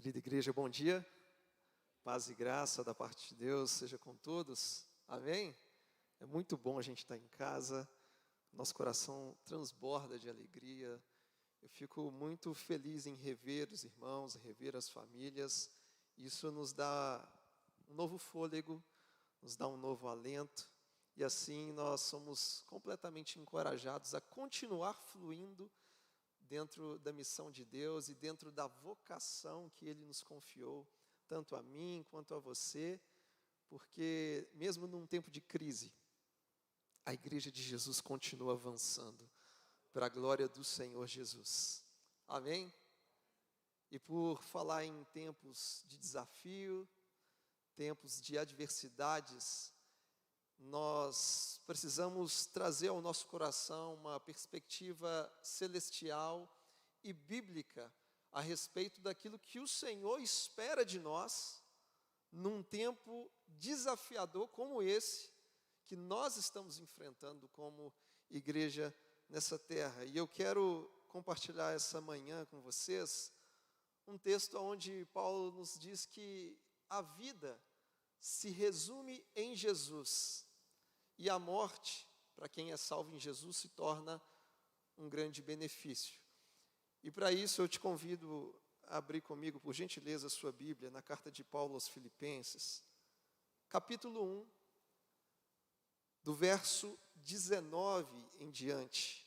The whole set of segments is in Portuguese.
Querida igreja, bom dia. Paz e graça da parte de Deus seja com todos. Amém? É muito bom a gente estar em casa. Nosso coração transborda de alegria. Eu fico muito feliz em rever os irmãos, rever as famílias. Isso nos dá um novo fôlego, nos dá um novo alento. E assim nós somos completamente encorajados a continuar fluindo dentro da missão de Deus e dentro da vocação que Ele nos confiou, tanto a mim quanto a você, porque mesmo num tempo de crise, a Igreja de Jesus continua avançando para a glória do Senhor Jesus. Amém? E por falar em tempos de desafio, tempos de adversidades, nós precisamos trazer ao nosso coração uma perspectiva celestial e bíblica a respeito daquilo que o Senhor espera de nós num tempo desafiador como esse que nós estamos enfrentando como igreja nessa terra. E eu quero compartilhar essa manhã com vocês um texto onde Paulo nos diz que a vida se resume em Jesus. E a morte, para quem é salvo em Jesus, se torna um grande benefício. E para isso eu te convido a abrir comigo, por gentileza, a sua Bíblia, na carta de Paulo aos Filipenses, capítulo 1, do verso 19 em diante.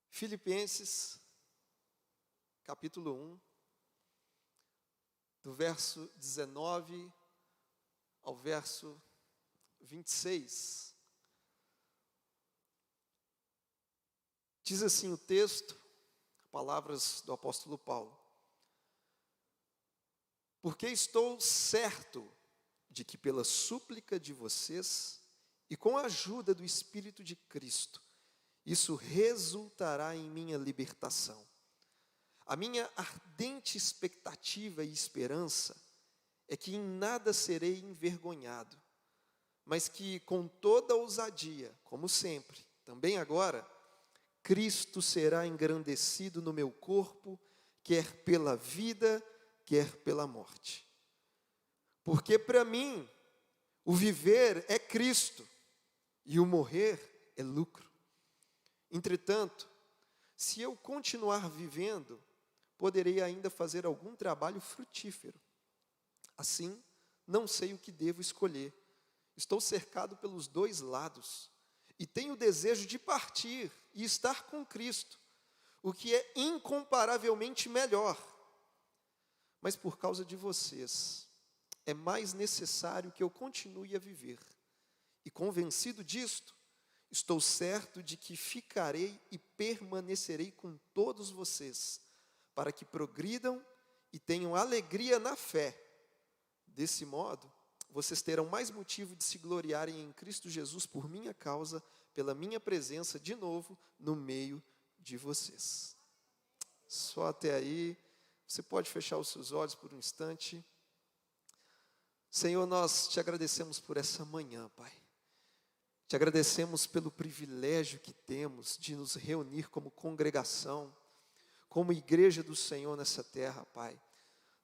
Filipenses, capítulo 1, do verso 19 ao verso 26. Diz assim o texto, palavras do apóstolo Paulo: porque estou certo de que pela súplica de vocês e com a ajuda do Espírito de Cristo, isso resultará em minha libertação. A minha ardente expectativa e esperança é que em nada serei envergonhado, mas que com toda ousadia, como sempre, também agora, Cristo será engrandecido no meu corpo, quer pela vida, quer pela morte. Porque para mim, o viver é Cristo e o morrer é lucro. Entretanto, se eu continuar vivendo, poderei ainda fazer algum trabalho frutífero. Assim, não sei o que devo escolher. Estou cercado pelos dois lados e tenho o desejo de partir e estar com Cristo, o que é incomparavelmente melhor. Mas por causa de vocês, é mais necessário que eu continue a viver. E convencido disto, estou certo de que ficarei e permanecerei com todos vocês, para que progridam e tenham alegria na fé. Desse modo, vocês terão mais motivo de se gloriarem em Cristo Jesus por minha causa, pela minha presença de novo no meio de vocês. Só até aí. Você pode fechar os seus olhos por um instante. Senhor, nós te agradecemos por essa manhã, Pai. Te agradecemos pelo privilégio que temos de nos reunir como congregação, como igreja do Senhor nessa terra, Pai.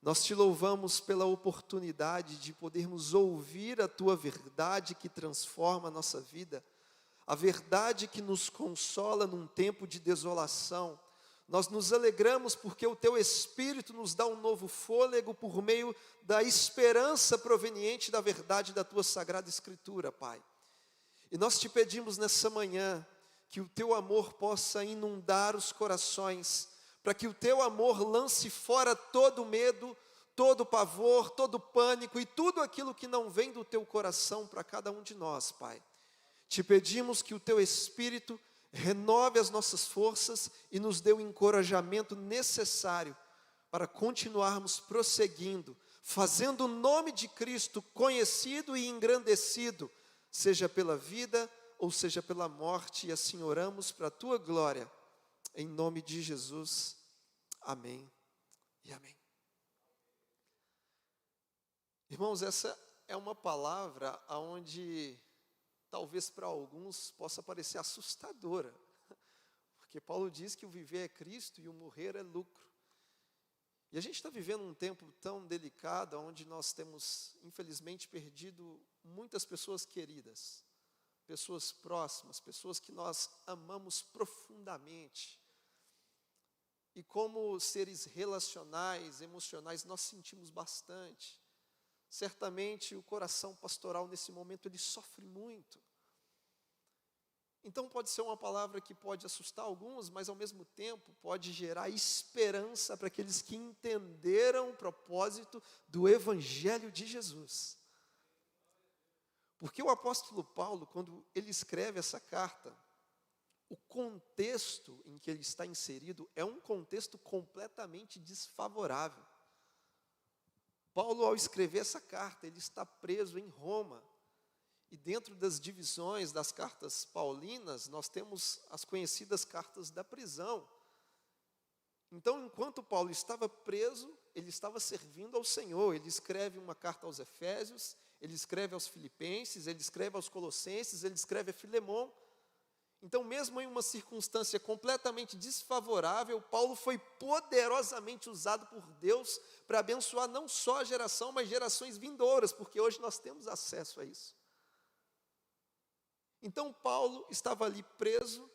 Nós te louvamos pela oportunidade de podermos ouvir a Tua verdade que transforma a nossa vida, a verdade que nos consola num tempo de desolação. Nós nos alegramos porque o Teu Espírito nos dá um novo fôlego por meio da esperança proveniente da verdade da Tua Sagrada Escritura, Pai. E nós te pedimos nessa manhã que o Teu amor possa inundar os corações, para que o Teu amor lance fora todo medo, todo pavor, todo pânico e tudo aquilo que não vem do Teu coração para cada um de nós, Pai. Te pedimos que o Teu Espírito renove as nossas forças e nos dê o encorajamento necessário para continuarmos prosseguindo, fazendo o nome de Cristo conhecido e engrandecido, seja pela vida ou seja pela morte, e assim oramos para a Tua glória, em nome de Jesus, amém e amém. Irmãos, essa é uma palavra onde talvez para alguns possa parecer assustadora, porque Paulo diz que o viver é Cristo e o morrer é lucro. E a gente está vivendo um tempo tão delicado, onde nós temos, infelizmente, perdido muitas pessoas queridas, pessoas próximas, pessoas que nós amamos profundamente. E como seres relacionais, emocionais, nós sentimos bastante. Certamente o coração pastoral nesse momento ele sofre muito. Então pode ser uma palavra que pode assustar alguns, mas ao mesmo tempo pode gerar esperança para aqueles que entenderam o propósito do Evangelho de Jesus. Porque o apóstolo Paulo, quando ele escreve essa carta, o contexto em que ele está inserido é um contexto completamente desfavorável. Paulo, ao escrever essa carta, ele está preso em Roma. E dentro das divisões das cartas paulinas, nós temos as conhecidas cartas da prisão. Então, enquanto Paulo estava preso, ele estava servindo ao Senhor. Ele escreve uma carta aos Efésios, ele escreve aos Filipenses, ele escreve aos Colossenses, ele escreve a Filemon. Então, mesmo em uma circunstância completamente desfavorável, Paulo foi poderosamente usado por Deus para abençoar não só a geração, mas gerações vindouras, porque hoje nós temos acesso a isso. Então, Paulo estava ali preso,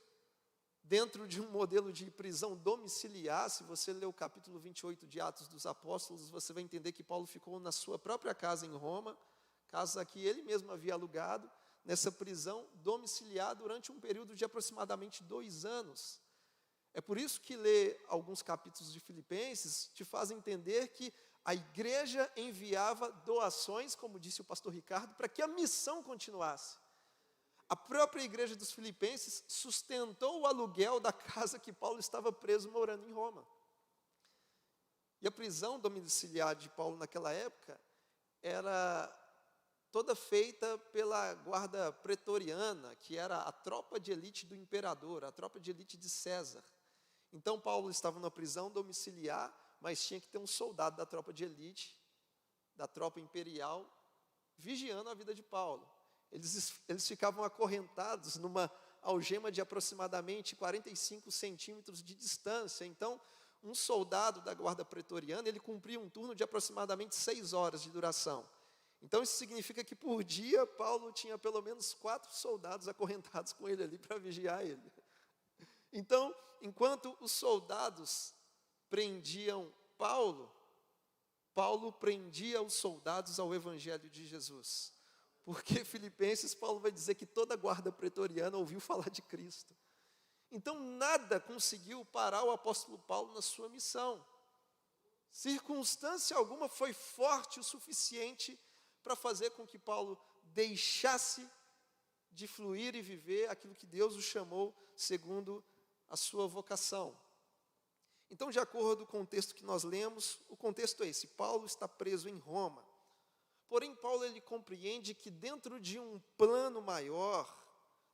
dentro de um modelo de prisão domiciliar. Se você ler o capítulo 28 de Atos dos Apóstolos, você vai entender que Paulo ficou na sua própria casa em Roma, casa que ele mesmo havia alugado, nessa prisão domiciliar durante um período de aproximadamente 2 anos. É por isso que ler alguns capítulos de Filipenses te faz entender que a igreja enviava doações, como disse o pastor Ricardo, para que a missão continuasse. A própria igreja dos Filipenses sustentou o aluguel da casa que Paulo estava preso morando em Roma. E a prisão domiciliar de Paulo naquela época era toda feita pela guarda pretoriana, que era a tropa de elite do imperador, a tropa de elite de César. Então Paulo estava na prisão domiciliar, mas tinha que ter um soldado da tropa de elite, da tropa imperial, vigiando a vida de Paulo. Eles ficavam acorrentados numa algema de aproximadamente 45 centímetros de distância. Então, um soldado da guarda pretoriana, ele cumpria um turno de aproximadamente 6 horas de duração. Então, isso significa que por dia, Paulo tinha pelo menos 4 soldados acorrentados com ele ali para vigiar ele. Então, enquanto os soldados prendiam Paulo, Paulo prendia os soldados ao Evangelho de Jesus. Porque Filipenses, Paulo vai dizer que toda a guarda pretoriana ouviu falar de Cristo. Então, nada conseguiu parar o apóstolo Paulo na sua missão. Circunstância alguma foi forte o suficiente para fazer com que Paulo deixasse de fluir e viver aquilo que Deus o chamou segundo a sua vocação. Então, de acordo com o texto que nós lemos, o contexto é esse: Paulo está preso em Roma. Porém, Paulo ele compreende que dentro de um plano maior,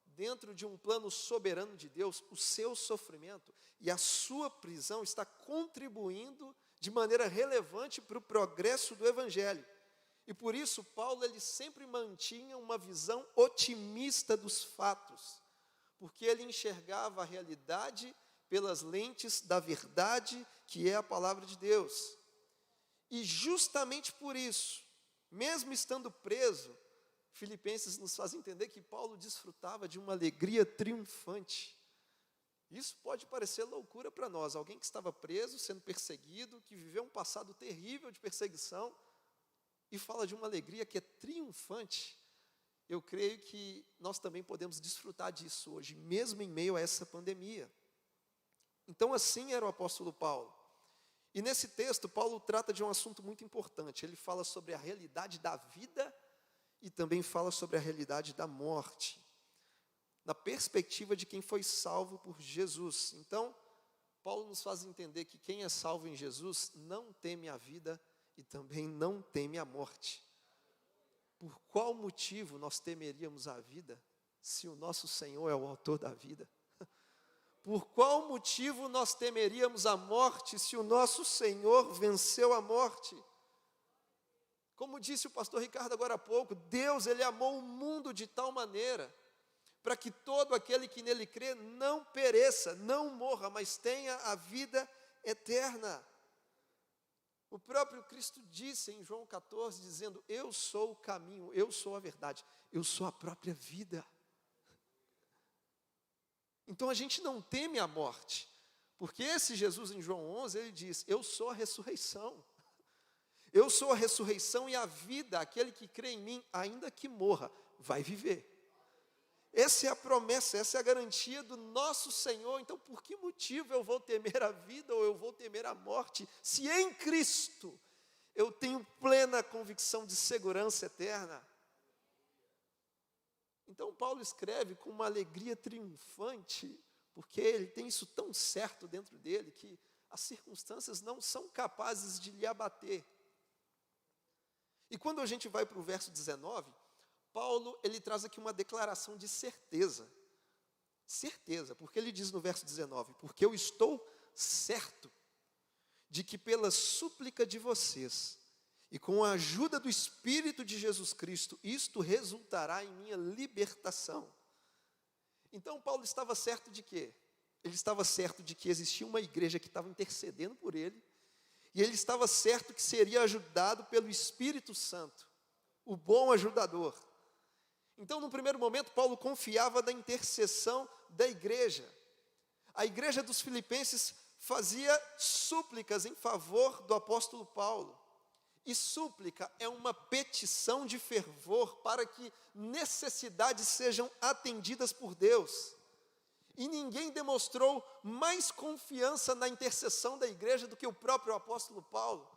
dentro de um plano soberano de Deus, o seu sofrimento e a sua prisão está contribuindo de maneira relevante para o progresso do Evangelho. E por isso, Paulo ele sempre mantinha uma visão otimista dos fatos, porque ele enxergava a realidade pelas lentes da verdade, que é a palavra de Deus. E justamente por isso, mesmo estando preso, Filipenses nos faz entender que Paulo desfrutava de uma alegria triunfante. Isso pode parecer loucura para nós, alguém que estava preso, sendo perseguido, que viveu um passado terrível de perseguição, e fala de uma alegria que é triunfante. Eu creio que nós também podemos desfrutar disso hoje, mesmo em meio a essa pandemia. Então, assim era o apóstolo Paulo. E nesse texto, Paulo trata de um assunto muito importante. Ele fala sobre a realidade da vida e também fala sobre a realidade da morte, na perspectiva de quem foi salvo por Jesus. Então, Paulo nos faz entender que quem é salvo em Jesus não teme a vida e também não teme a morte. Por qual motivo nós temeríamos a vida se o nosso Senhor é o autor da vida? Por qual motivo nós temeríamos a morte se o nosso Senhor venceu a morte? Como disse o pastor Ricardo agora há pouco, Deus ele amou o mundo de tal maneira para que todo aquele que nele crê não pereça, não morra, mas tenha a vida eterna. O próprio Cristo disse em João 14, dizendo: eu sou o caminho, eu sou a verdade, eu sou a própria vida. Então a gente não teme a morte, porque esse Jesus em João 11, ele diz: eu sou a ressurreição. Eu sou a ressurreição e a vida, aquele que crê em mim, ainda que morra, vai viver. Essa é a promessa, essa é a garantia do nosso Senhor. Então por que motivo eu vou temer a vida ou eu vou temer a morte, se em Cristo eu tenho plena convicção de segurança eterna? Então Paulo escreve com uma alegria triunfante, porque ele tem isso tão certo dentro dele, que as circunstâncias não são capazes de lhe abater. E quando a gente vai para o verso 19, Paulo, ele traz aqui uma declaração de certeza. Certeza, porque ele diz no verso 19: porque eu estou certo de que pela súplica de vocês e com a ajuda do Espírito de Jesus Cristo, isto resultará em minha libertação. Então Paulo estava certo de quê? Ele estava certo de que existia uma igreja que estava intercedendo por ele, e ele estava certo que seria ajudado pelo Espírito Santo, o bom ajudador. Então, no primeiro momento, Paulo confiava na intercessão da igreja. A igreja dos Filipenses fazia súplicas em favor do apóstolo Paulo. E súplica é uma petição de fervor para que necessidades sejam atendidas por Deus. E ninguém demonstrou mais confiança na intercessão da igreja do que o próprio apóstolo Paulo.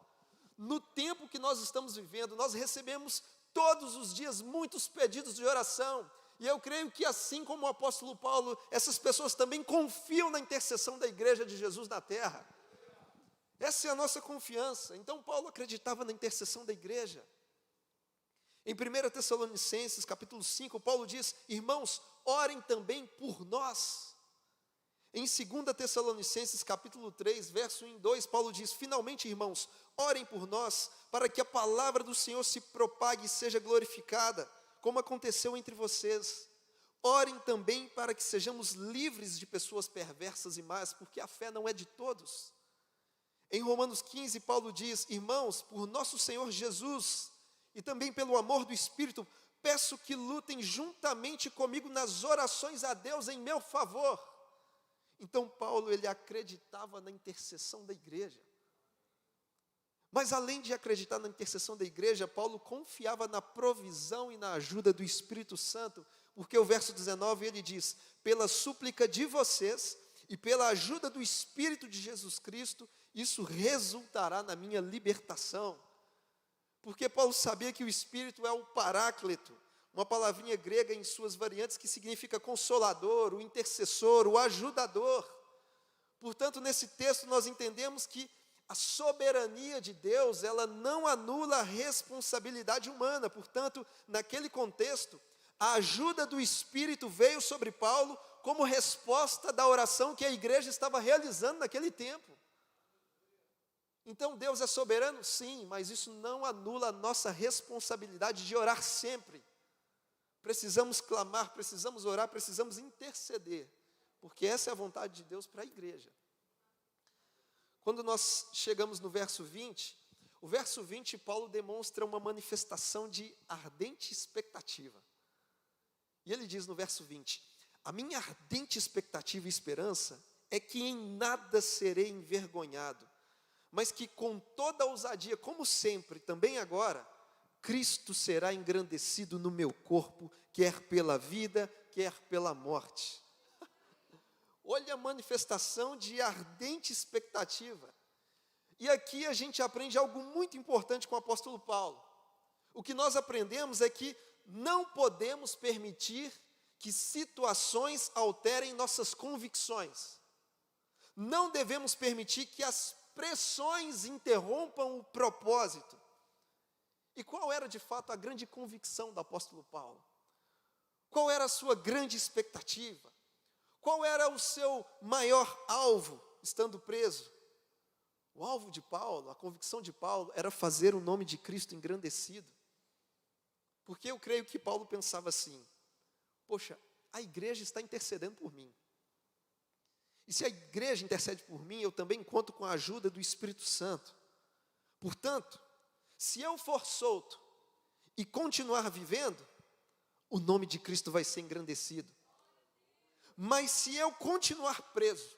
No tempo que nós estamos vivendo, nós recebemos todos os dias muitos pedidos de oração. E eu creio que assim como o apóstolo Paulo, essas pessoas também confiam na intercessão da igreja de Jesus na terra. Essa é a nossa confiança. Então Paulo acreditava na intercessão da igreja. Em 1 Tessalonicenses, capítulo 5, Paulo diz: irmãos, orem também por nós. Em 2 Tessalonicenses, capítulo 3, verso 1 e 2, Paulo diz: finalmente, irmãos, orem por nós, para que a palavra do Senhor se propague e seja glorificada, como aconteceu entre vocês. Orem também para que sejamos livres de pessoas perversas e más, porque a fé não é de todos. Em Romanos 15, Paulo diz: irmãos, por nosso Senhor Jesus, e também pelo amor do Espírito, peço que lutem juntamente comigo nas orações a Deus em meu favor. Então Paulo, ele acreditava na intercessão da igreja. Mas além de acreditar na intercessão da igreja, Paulo confiava na provisão e na ajuda do Espírito Santo, porque o verso 19 ele diz: pela súplica de vocês e pela ajuda do Espírito de Jesus Cristo, isso resultará na minha libertação. Porque Paulo sabia que o Espírito é o Paráclito, uma palavrinha grega em suas variantes que significa consolador, o intercessor, o ajudador. Portanto, nesse texto nós entendemos que a soberania de Deus, ela não anula a responsabilidade humana. Portanto, naquele contexto, a ajuda do Espírito veio sobre Paulo como resposta da oração que a igreja estava realizando naquele tempo. Então, Deus é soberano? Sim, mas isso não anula a nossa responsabilidade de orar sempre. Precisamos clamar, precisamos orar, precisamos interceder, porque essa é a vontade de Deus para a igreja. Quando nós chegamos no verso 20, o verso 20, Paulo demonstra uma manifestação de ardente expectativa. E ele diz no verso 20: a minha ardente expectativa e esperança é que em nada serei envergonhado, mas que com toda ousadia, como sempre, também agora, Cristo será engrandecido no meu corpo, quer pela vida, quer pela morte. Olha a manifestação de ardente expectativa. E aqui a gente aprende algo muito importante com o apóstolo Paulo. O que nós aprendemos é que não podemos permitir que situações alterem nossas convicções. Não devemos permitir que as pressões interrompam o propósito. E qual era de fato a grande convicção do apóstolo Paulo? Qual era a sua grande expectativa? Qual era o seu maior alvo, estando preso? O alvo de Paulo, a convicção de Paulo, era fazer o nome de Cristo engrandecido. Porque eu creio que Paulo pensava assim: poxa, a igreja está intercedendo por mim. E se a igreja intercede por mim, eu também conto com a ajuda do Espírito Santo. Portanto, se eu for solto e continuar vivendo, o nome de Cristo vai ser engrandecido. Mas se eu continuar preso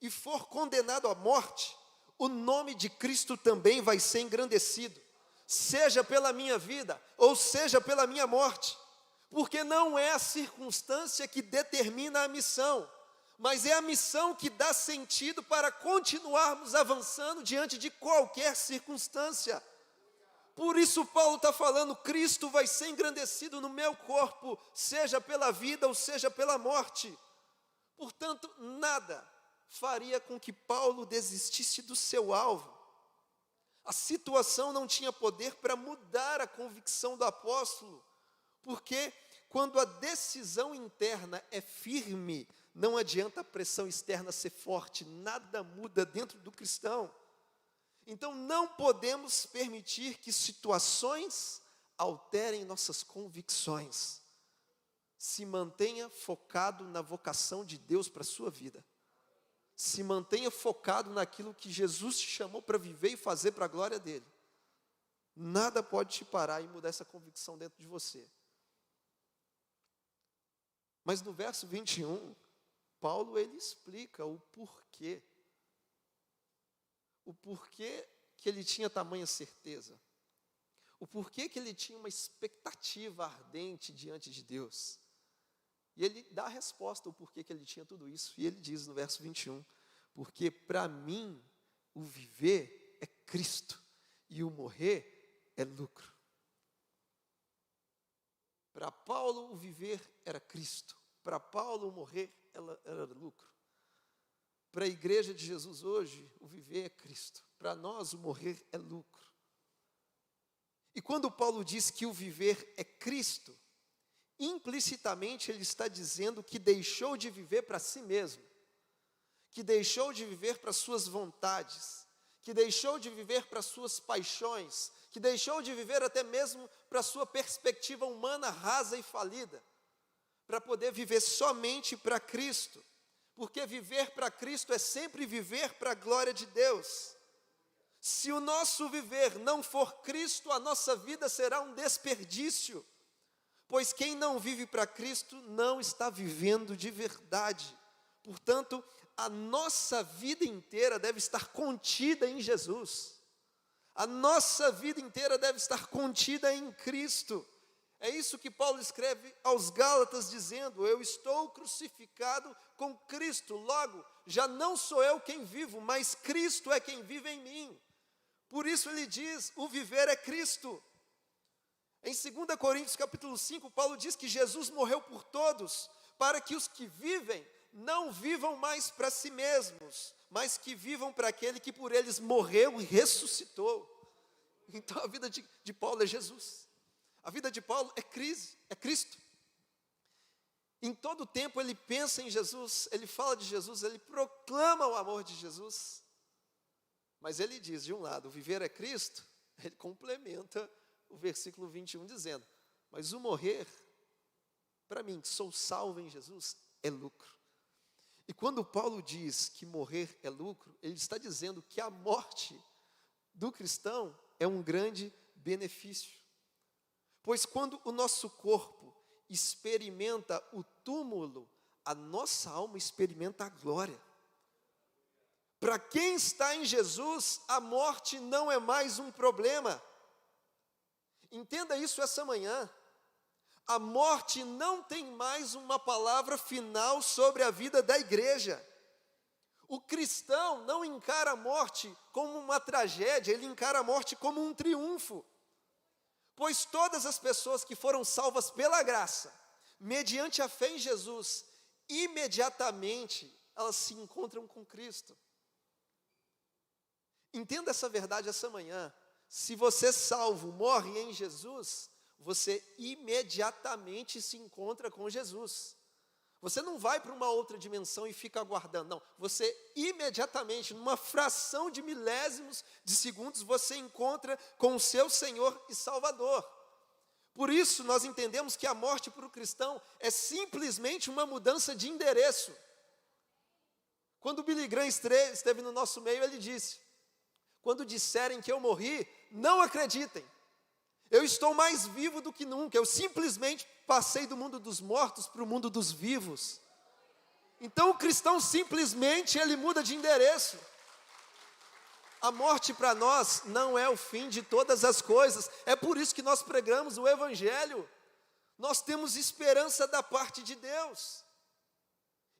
e for condenado à morte, o nome de Cristo também vai ser engrandecido, seja pela minha vida ou seja pela minha morte, porque não é a circunstância que determina a missão, mas é a missão que dá sentido para continuarmos avançando diante de qualquer circunstância. Por isso Paulo está falando, Cristo vai ser engrandecido no meu corpo, seja pela vida ou seja pela morte. Portanto, nada faria com que Paulo desistisse do seu alvo. A situação não tinha poder para mudar a convicção do apóstolo, porque quando a decisão interna é firme, não adianta a pressão externa ser forte, nada muda dentro do cristão. Então não podemos permitir que situações alterem nossas convicções. Se mantenha focado na vocação de Deus para a sua vida. Se mantenha focado naquilo que Jesus te chamou para viver e fazer para a glória dele. Nada pode te parar e mudar essa convicção dentro de você. Mas no verso 21, Paulo ele explica o porquê. O porquê que ele tinha tamanha certeza. O porquê que ele tinha uma expectativa ardente diante de Deus. E ele dá a resposta, o porquê que ele tinha tudo isso. E ele diz no verso 21, porque para mim o viver é Cristo e o morrer é lucro. Para Paulo o viver era Cristo. Para Paulo o morrer era lucro. Para a igreja de Jesus hoje, o viver é Cristo. Para nós, o morrer é lucro. E quando Paulo diz que o viver é Cristo, implicitamente ele está dizendo que deixou de viver para si mesmo, que deixou de viver para suas vontades, que deixou de viver para suas paixões, que deixou de viver até mesmo para sua perspectiva humana rasa e falida, para poder viver somente para Cristo. Porque viver para Cristo é sempre viver para a glória de Deus. Se o nosso viver não for Cristo, a nossa vida será um desperdício. Pois quem não vive para Cristo não está vivendo de verdade. Portanto, a nossa vida inteira deve estar contida em Jesus. A nossa vida inteira deve estar contida em Cristo. É isso que Paulo escreve aos Gálatas dizendo, eu estou crucificado com Cristo, logo, já não sou eu quem vivo, mas Cristo é quem vive em mim. Por isso ele diz, o viver é Cristo. Em 2 Coríntios capítulo 5, Paulo diz que Jesus morreu por todos, para que os que vivem não vivam mais para si mesmos, mas que vivam para aquele que por eles morreu e ressuscitou. Então a vida de Paulo é Jesus. A vida de Paulo é Cristo. Em todo tempo ele pensa em Jesus, ele fala de Jesus, ele proclama o amor de Jesus. Mas ele diz, de um lado, viver é Cristo, ele complementa o versículo 21 dizendo, mas o morrer, para mim, que sou salvo em Jesus, é lucro. E quando Paulo diz que morrer é lucro, ele está dizendo que a morte do cristão é um grande benefício. Pois quando o nosso corpo experimenta o túmulo, a nossa alma experimenta a glória. Para quem está em Jesus, a morte não é mais um problema. Entenda isso essa manhã. A morte não tem mais uma palavra final sobre a vida da igreja. O cristão não encara a morte como uma tragédia, ele encara a morte como um triunfo. Pois todas as pessoas que foram salvas pela graça, mediante a fé em Jesus, imediatamente elas se encontram com Cristo. Entenda essa verdade essa manhã. Se você salvo morre em Jesus, você imediatamente se encontra com Jesus. Você não vai para uma outra dimensão e fica aguardando, não. Você imediatamente, numa fração de milésimos de segundos, você encontra com o seu Senhor e Salvador. Por isso, nós entendemos que a morte para o cristão é simplesmente uma mudança de endereço. Quando Billy Graham esteve no nosso meio, ele disse, Quando disserem que eu morri, não acreditem. Eu estou mais vivo do que nunca. Eu simplesmente passei do mundo dos mortos para o mundo dos vivos. Então o cristão simplesmente ele muda de endereço. A morte para nós não é o fim de todas as coisas. É por isso que nós pregamos o Evangelho. Nós temos esperança da parte de Deus.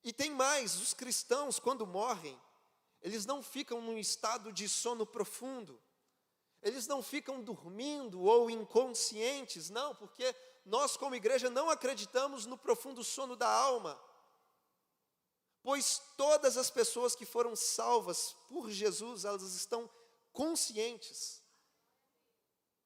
E tem mais, os cristãos quando morrem, eles não ficam num estado de sono profundo. Eles não ficam dormindo ou inconscientes, não, porque nós como igreja não acreditamos no profundo sono da alma. Pois todas as pessoas que foram salvas por Jesus, elas estão conscientes.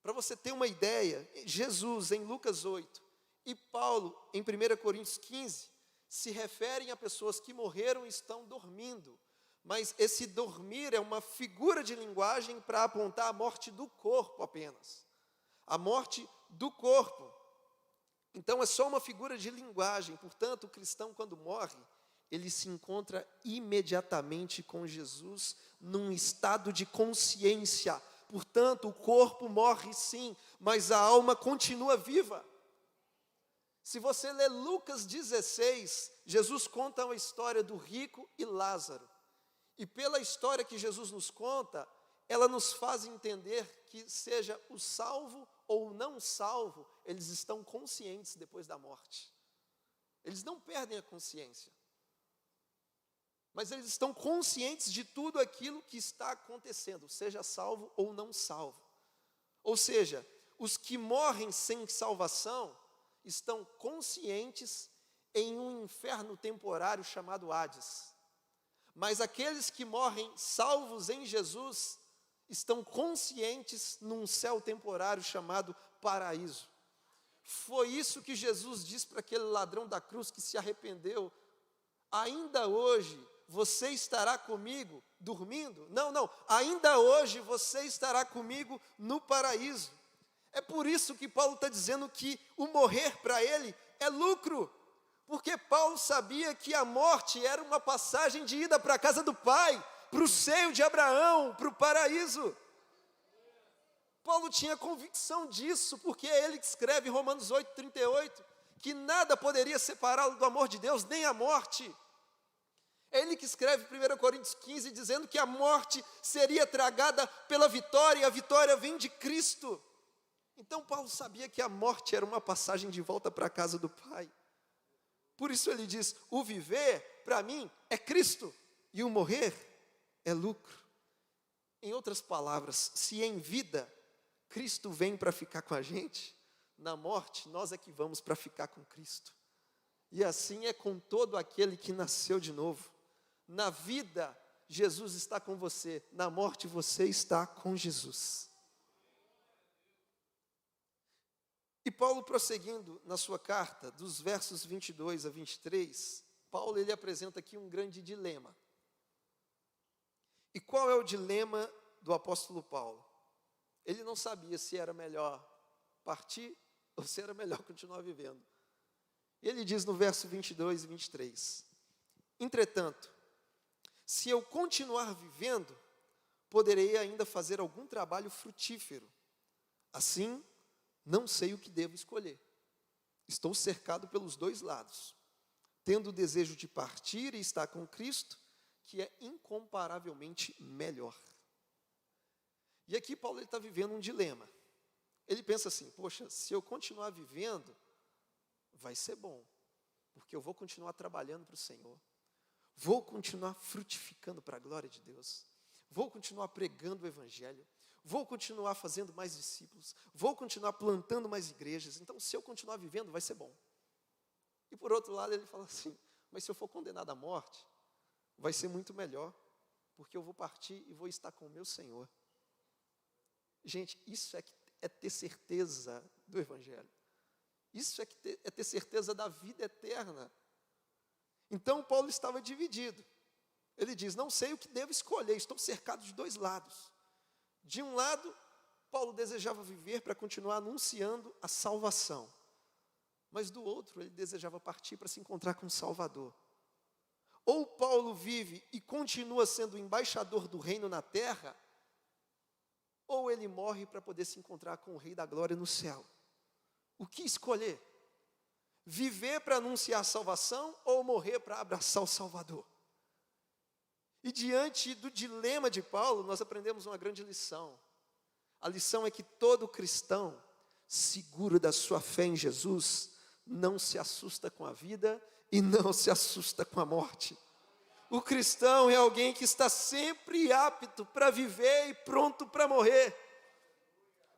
Para você ter uma ideia, Jesus em Lucas 8 e Paulo em 1 Coríntios 15 se referem a pessoas que morreram e estão dormindo. Mas esse dormir é uma figura de linguagem para apontar a morte do corpo apenas. A morte do corpo. Então é só uma figura de linguagem. Portanto, o cristão quando morre, ele se encontra imediatamente com Jesus num estado de consciência. Portanto, o corpo morre sim, mas a alma continua viva. Se você ler Lucas 16, Jesus conta uma história do rico e Lázaro. E pela história que Jesus nos conta, ela nos faz entender que seja o salvo ou o não salvo, eles estão conscientes depois da morte. Eles não perdem a consciência. Mas eles estão conscientes de tudo aquilo que está acontecendo, seja salvo ou não salvo. Ou seja, os que morrem sem salvação estão conscientes em um inferno temporário chamado Hades. Mas aqueles que morrem salvos em Jesus estão conscientes num céu temporário chamado paraíso. Foi isso que Jesus disse para aquele ladrão da cruz que se arrependeu. Ainda hoje você estará comigo dormindo? Não, ainda hoje você estará comigo no paraíso. É por isso que Paulo está dizendo que o morrer para ele é lucro. Porque Paulo sabia que a morte era uma passagem de ida para a casa do Pai, para o seio de Abraão, para o paraíso. Paulo tinha convicção disso, porque é ele que escreve em Romanos 8,38, que nada poderia separá-lo do amor de Deus, nem a morte. É ele que escreve em 1 Coríntios 15, dizendo que a morte seria tragada pela vitória, e a vitória vem de Cristo. Então Paulo sabia que a morte era uma passagem de volta para a casa do Pai. Por isso ele diz, o viver, para mim, é Cristo, e o morrer é lucro. Em outras palavras, se em vida, Cristo vem para ficar com a gente, na morte, nós é que vamos para ficar com Cristo. E assim é com todo aquele que nasceu de novo. Na vida, Jesus está com você, na morte, você está com Jesus. E Paulo, prosseguindo na sua carta, dos versos 22 a 23, Paulo ele apresenta aqui um grande dilema. E qual é o dilema do apóstolo Paulo? Ele não sabia se era melhor partir ou se era melhor continuar vivendo. Ele diz no verso 22 e 23, entretanto, se eu continuar vivendo, poderei ainda fazer algum trabalho frutífero. Assim, não sei o que devo escolher. Estou cercado pelos dois lados, tendo o desejo de partir e estar com Cristo, que é incomparavelmente melhor. E aqui Paulo está vivendo um dilema. Ele pensa assim, poxa, se eu continuar vivendo, vai ser bom, porque eu vou continuar trabalhando para o Senhor, vou continuar frutificando para a glória de Deus, vou continuar pregando o Evangelho, vou continuar fazendo mais discípulos, vou continuar plantando mais igrejas, então se eu continuar vivendo vai ser bom. E por outro lado ele fala assim, mas se eu for condenado à morte, vai ser muito melhor, porque eu vou partir e vou estar com o meu Senhor. Gente, isso é ter certeza do Evangelho. Isso é ter certeza da vida eterna. Então Paulo estava dividido. Ele diz, não sei o que devo escolher, estou cercado de dois lados. De um lado, Paulo desejava viver para continuar anunciando a salvação. Mas do outro, ele desejava partir para se encontrar com o Salvador. Ou Paulo vive e continua sendo embaixador do reino na terra, ou ele morre para poder se encontrar com o Rei da Glória no céu. O que escolher? Viver para anunciar a salvação ou morrer para abraçar o Salvador? E diante do dilema de Paulo, nós aprendemos uma grande lição. A lição é que todo cristão, seguro da sua fé em Jesus, não se assusta com a vida e não se assusta com a morte. O cristão é alguém que está sempre apto para viver e pronto para morrer.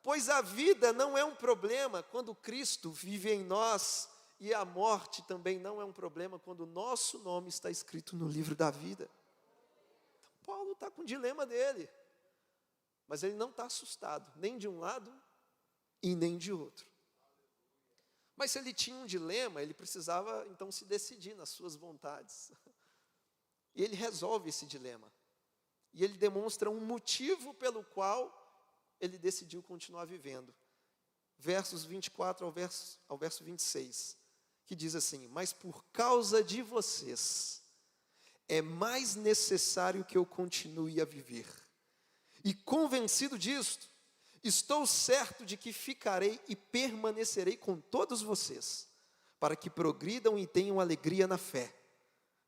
Pois a vida não é um problema quando Cristo vive em nós, e a morte também não é um problema quando o nosso nome está escrito no livro da vida. Então, Paulo está com o dilema dele, mas ele não está assustado, nem de um lado e nem de outro. Mas se ele tinha um dilema, ele precisava então se decidir nas suas vontades. E ele resolve esse dilema. E ele demonstra um motivo pelo qual ele decidiu continuar vivendo. Versos 24 ao verso 26, que diz assim: mas por causa de vocês, é mais necessário que eu continue a viver. E convencido disto, estou certo de que ficarei e permanecerei com todos vocês, para que progridam e tenham alegria na fé.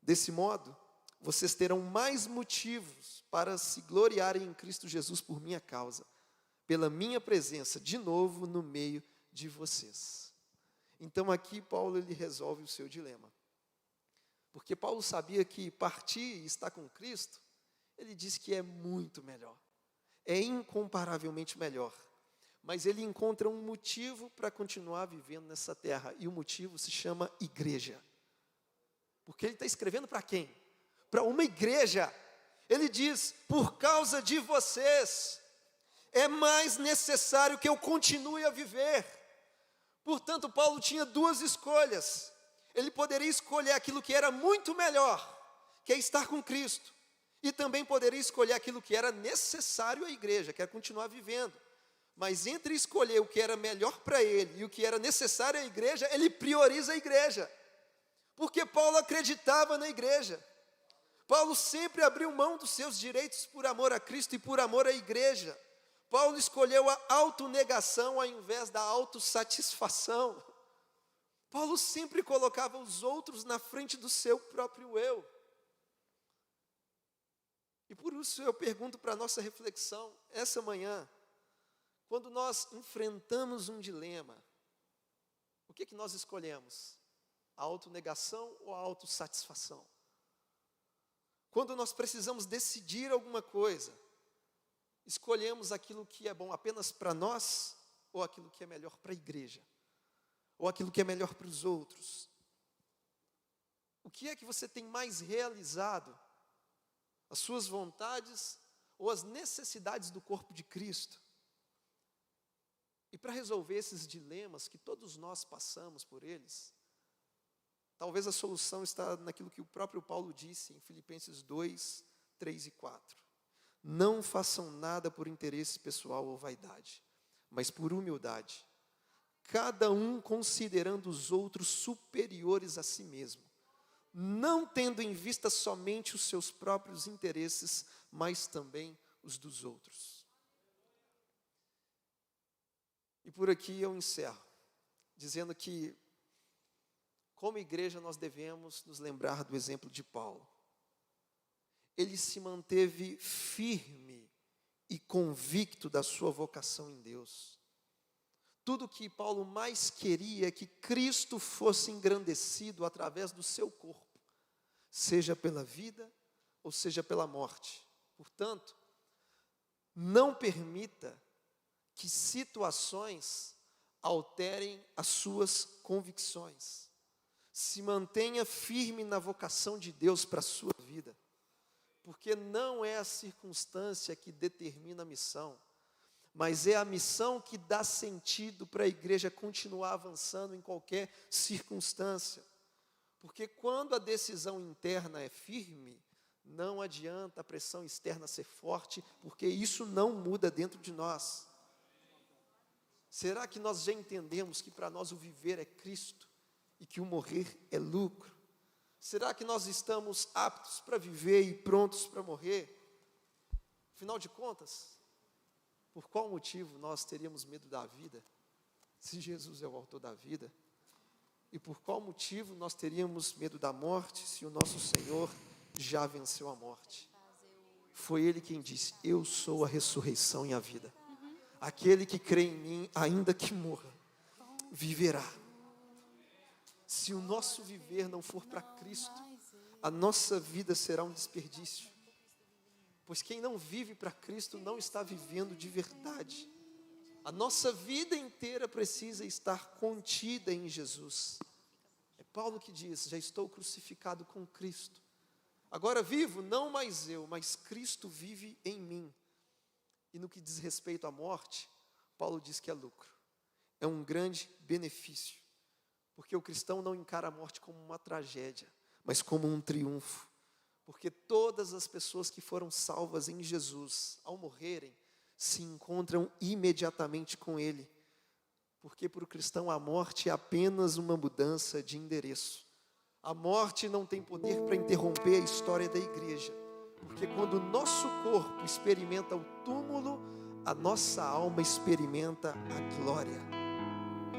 Desse modo, vocês terão mais motivos para se gloriarem em Cristo Jesus por minha causa, pela minha presença de novo no meio de vocês. Então aqui Paulo ele resolve o seu dilema. Porque Paulo sabia que partir e estar com Cristo, ele diz que é muito melhor. É incomparavelmente melhor. Mas ele encontra um motivo para continuar vivendo nessa terra. E o motivo se chama igreja. Porque ele está escrevendo para quem? Para uma igreja. Ele diz: por causa de vocês, é mais necessário que eu continue a viver. Portanto, Paulo tinha duas escolhas. Ele poderia escolher aquilo que era muito melhor, que é estar com Cristo. E também poderia escolher aquilo que era necessário à igreja, que é continuar vivendo. Mas entre escolher o que era melhor para ele e o que era necessário à igreja, ele prioriza a igreja. Porque Paulo acreditava na igreja. Paulo sempre abriu mão dos seus direitos por amor a Cristo e por amor à igreja. Paulo escolheu a autonegação ao invés da autossatisfação. Paulo sempre colocava os outros na frente do seu próprio eu. E por isso eu pergunto para a nossa reflexão, essa manhã, quando nós enfrentamos um dilema, o que nós escolhemos? A autonegação ou a autossatisfação? Quando nós precisamos decidir alguma coisa, escolhemos aquilo que é bom apenas para nós ou aquilo que é melhor para a igreja? Ou aquilo que é melhor para os outros? O que é que você tem mais realizado? As suas vontades ou as necessidades do corpo de Cristo? E para resolver esses dilemas que todos nós passamos por eles, talvez a solução está naquilo que o próprio Paulo disse em Filipenses 2, 3 e 4. Não façam nada por interesse pessoal ou vaidade, mas por humildade, cada um considerando os outros superiores a si mesmo, não tendo em vista somente os seus próprios interesses, mas também os dos outros. E por aqui eu encerro, dizendo que, como igreja, nós devemos nos lembrar do exemplo de Paulo. Ele se manteve firme e convicto da sua vocação em Deus. Tudo o que Paulo mais queria é que Cristo fosse engrandecido através do seu corpo, seja pela vida ou seja pela morte. Portanto, não permita que situações alterem as suas convicções. Se mantenha firme na vocação de Deus para a sua vida, porque não é a circunstância que determina a missão, mas é a missão que dá sentido para a igreja continuar avançando em qualquer circunstância. Porque quando a decisão interna é firme, não adianta a pressão externa ser forte, porque isso não muda dentro de nós. Será que nós já entendemos que para nós o viver é Cristo e que o morrer é lucro? Será que nós estamos aptos para viver e prontos para morrer? Afinal de contas, por qual motivo nós teríamos medo da vida, se Jesus é o autor da vida? E por qual motivo nós teríamos medo da morte, se o nosso Senhor já venceu a morte? Foi Ele quem disse: eu sou a ressurreição e a vida. Aquele que crê em mim, ainda que morra, viverá. Se o nosso viver não for para Cristo, a nossa vida será um desperdício. Pois quem não vive para Cristo não está vivendo de verdade. A nossa vida inteira precisa estar contida em Jesus. É Paulo que diz: já estou crucificado com Cristo. Agora vivo, não mais eu, mas Cristo vive em mim. E no que diz respeito à morte, Paulo diz que é lucro. É um grande benefício. Porque o cristão não encara a morte como uma tragédia, mas como um triunfo. Porque todas as pessoas que foram salvas em Jesus, ao morrerem, se encontram imediatamente com Ele. Porque para o cristão a morte é apenas uma mudança de endereço. A morte não tem poder para interromper a história da igreja. Porque quando o nosso corpo experimenta o túmulo, a nossa alma experimenta a glória.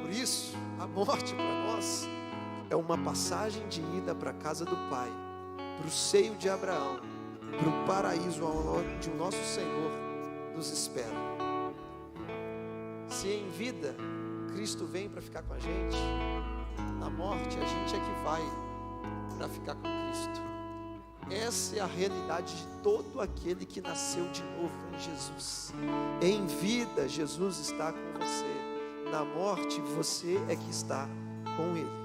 Por isso, a morte para nós é uma passagem de ida para a casa do Pai, para o seio de Abraão, para o paraíso onde o nosso Senhor nos espera. Se em vida Cristo vem para ficar com a gente, na morte a gente é que vai para ficar com Cristo. Essa é a realidade de todo aquele que nasceu de novo em Jesus. Em vida Jesus está com você, na morte você é que está com Ele.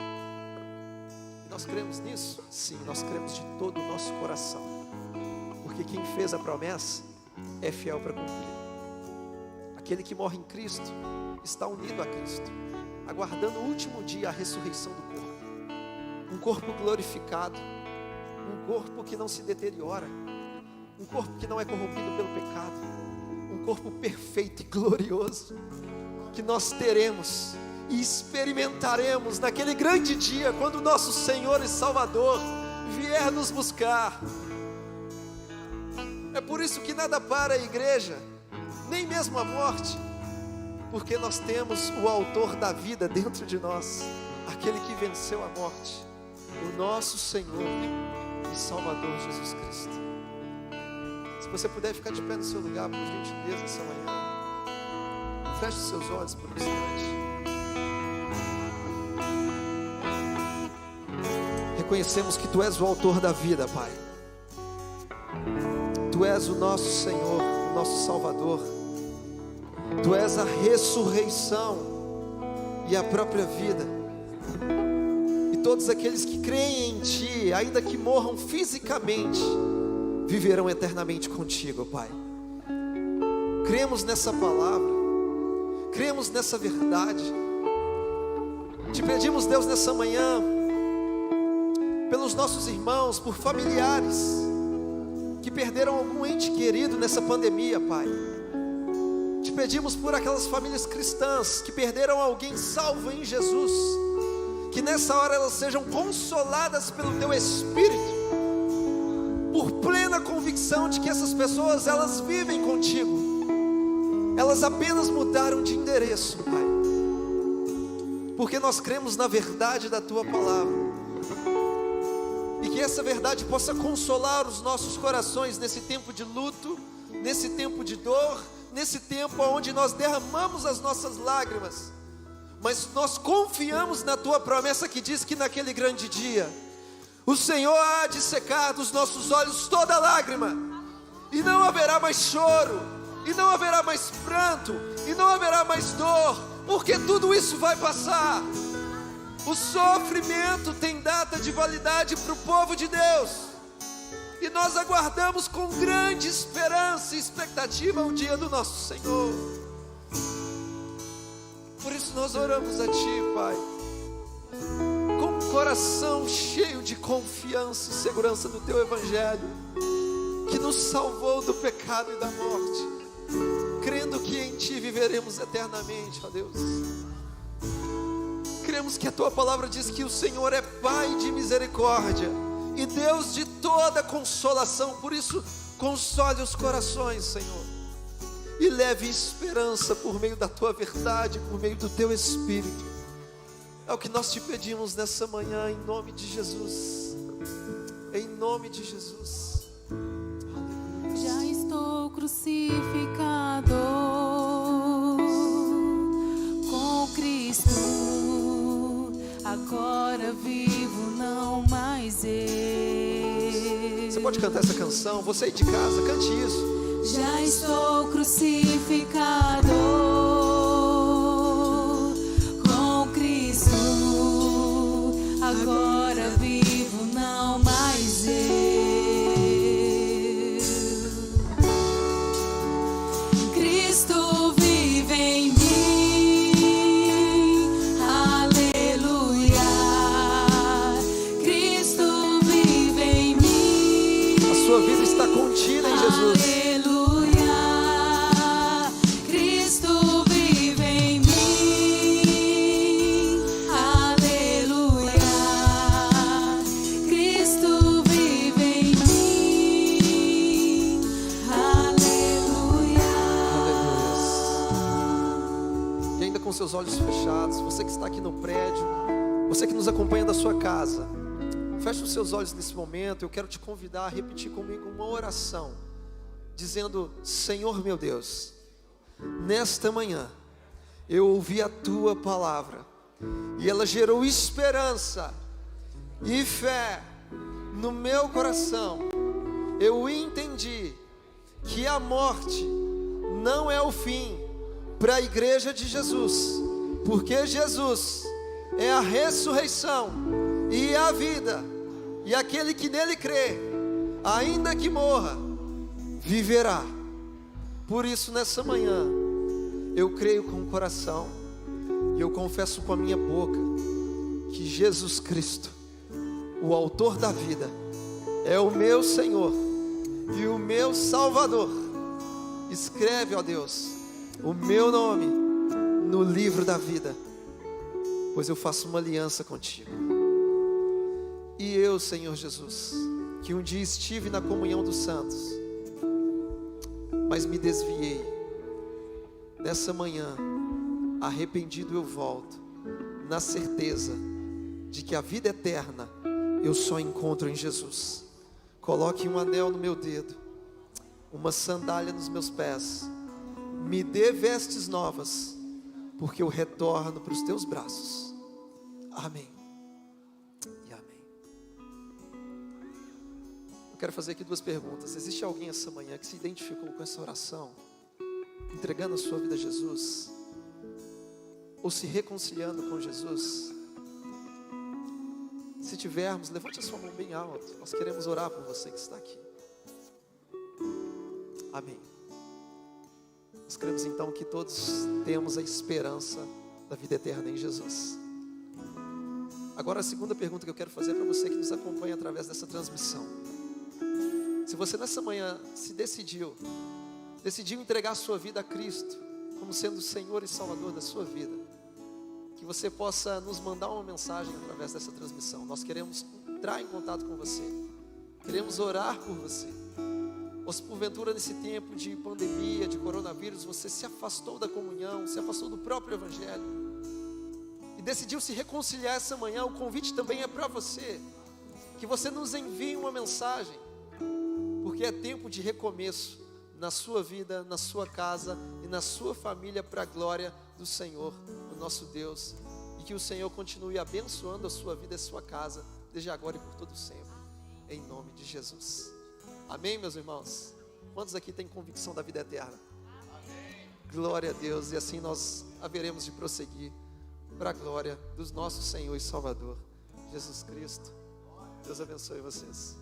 Nós cremos nisso? Sim, nós cremos de todo o nosso coração. Porque quem fez a promessa é fiel para cumprir. Aquele que morre em Cristo está unido a Cristo, aguardando o último dia, a ressurreição do corpo. Um corpo glorificado, um corpo que não se deteriora, um corpo que não é corrompido pelo pecado, um corpo perfeito e glorioso, que nós teremos e experimentaremos naquele grande dia, quando o nosso Senhor e Salvador vier nos buscar. É por isso que nada para a igreja, nem mesmo a morte, porque nós temos o autor da vida dentro de nós, aquele que venceu a morte, o nosso Senhor e Salvador Jesus Cristo. Se você puder ficar de pé no seu lugar, por gentileza, essa manhã, feche os seus olhos por um instante. Reconhecemos que Tu és o autor da vida, Pai. Tu és o nosso Senhor, o nosso Salvador. Tu és a ressurreição e a própria vida. E todos aqueles que creem em Ti, ainda que morram fisicamente, viverão eternamente contigo, Pai. Cremos nessa palavra, cremos nessa verdade. Te pedimos, Deus, nessa manhã, pelos nossos irmãos, por familiares que perderam algum ente querido nessa pandemia, Pai. Te pedimos por aquelas famílias cristãs que perderam alguém salvo em Jesus, que nessa hora elas sejam consoladas pelo Teu Espírito, por plena convicção de que essas pessoas, elas vivem contigo, elas apenas mudaram de endereço, Pai, porque nós cremos na verdade da Tua palavra. E que essa verdade possa consolar os nossos corações nesse tempo de luto, nesse tempo de dor, nesse tempo onde nós derramamos as nossas lágrimas. Mas nós confiamos na Tua promessa que diz que naquele grande dia, o Senhor há de secar dos nossos olhos toda lágrima. E não haverá mais choro, e não haverá mais pranto, e não haverá mais dor, porque tudo isso vai passar. O sofrimento tem data de validade para o povo de Deus, e nós aguardamos com grande esperança e expectativa o dia do nosso Senhor. Por isso nós oramos a Ti, Pai, com o coração cheio de confiança e segurança do Teu Evangelho, que nos salvou do pecado e da morte, crendo que em Ti viveremos eternamente, ó Deus. Cremos que a Tua palavra diz que o Senhor é Pai de misericórdia e Deus de toda consolação. Por isso, console os corações, Senhor. e leve esperança por meio da tua verdade, por meio do teu Espírito. É o que nós te pedimos nessa manhã, em nome de Jesus. Em nome de Jesus. Aleluia. Já estou crucificado com Cristo. Agora vivo, não mais eu. Você pode cantar essa canção? Você aí de casa, cante isso. Já estou crucificado com Cristo. Agora vivo, não mais eu. Cristo vive em mim. Aleluia. Cristo vive em mim. A sua vida está contida em Jesus. Aleluia. Cristo vive em mim. Aleluia. Cristo vive em mim. Aleluia. E ainda com seus olhos fechados, você que está aqui no prédio, você que nos acompanha da sua casa, feche os seus olhos nesse momento. Eu quero te convidar a repetir comigo uma oração, dizendo: Senhor meu Deus, nesta manhã eu ouvi a tua palavra e ela gerou esperança e fé no meu coração. Eu entendi que a morte não é o fim para a igreja de Jesus, porque Jesus é a ressurreição e a vida, e aquele que nele crê, ainda que morra, viverá. Por isso, nessa manhã, eu creio com o coração e eu confesso com a minha boca que Jesus Cristo, o autor da vida, é o meu Senhor e o meu Salvador. Escreve, ó Deus, o meu nome no livro da vida, pois eu faço uma aliança contigo. E eu, Senhor Jesus, que um dia estive na comunhão dos santos, mas me desviei, nessa manhã, arrependido eu volto, na certeza de que a vida eterna eu só encontro em Jesus. Coloque um anel no meu dedo, uma sandália nos meus pés, me dê vestes novas, porque eu retorno para os teus braços. Amém e amém. Eu quero fazer aqui duas perguntas. Existe alguém essa manhã que se identificou com essa oração, entregando a sua vida a Jesus, ou se reconciliando com Jesus? Se tivermos, levante a sua mão bem alto. Nós queremos orar por você que está aqui. Amém. Nós cremos então que todos temos a esperança da vida eterna em Jesus. Agora a segunda pergunta que eu quero fazer é para você que nos acompanha através dessa transmissão. Se você nessa manhã se decidiu entregar a sua vida a Cristo como sendo o Senhor e Salvador da sua vida, que você possa nos mandar uma mensagem através dessa transmissão. Nós queremos entrar em contato com você, queremos orar por você. Ou se porventura nesse tempo de pandemia, de coronavírus, você se afastou da comunhão, se afastou do próprio Evangelho e decidiu se reconciliar essa manhã, o convite também é para você, que você nos envie uma mensagem, porque é tempo de recomeço na sua vida, na sua casa e na sua família, para a glória do Senhor, o nosso Deus, e que o Senhor continue abençoando a sua vida e a sua casa, desde agora e por todo sempre, em nome de Jesus. Amém, meus irmãos? Quantos aqui têm convicção da vida eterna? Amém. Glória a Deus, e assim nós haveremos de prosseguir para a glória do nosso Senhor e Salvador, Jesus Cristo. Deus abençoe vocês.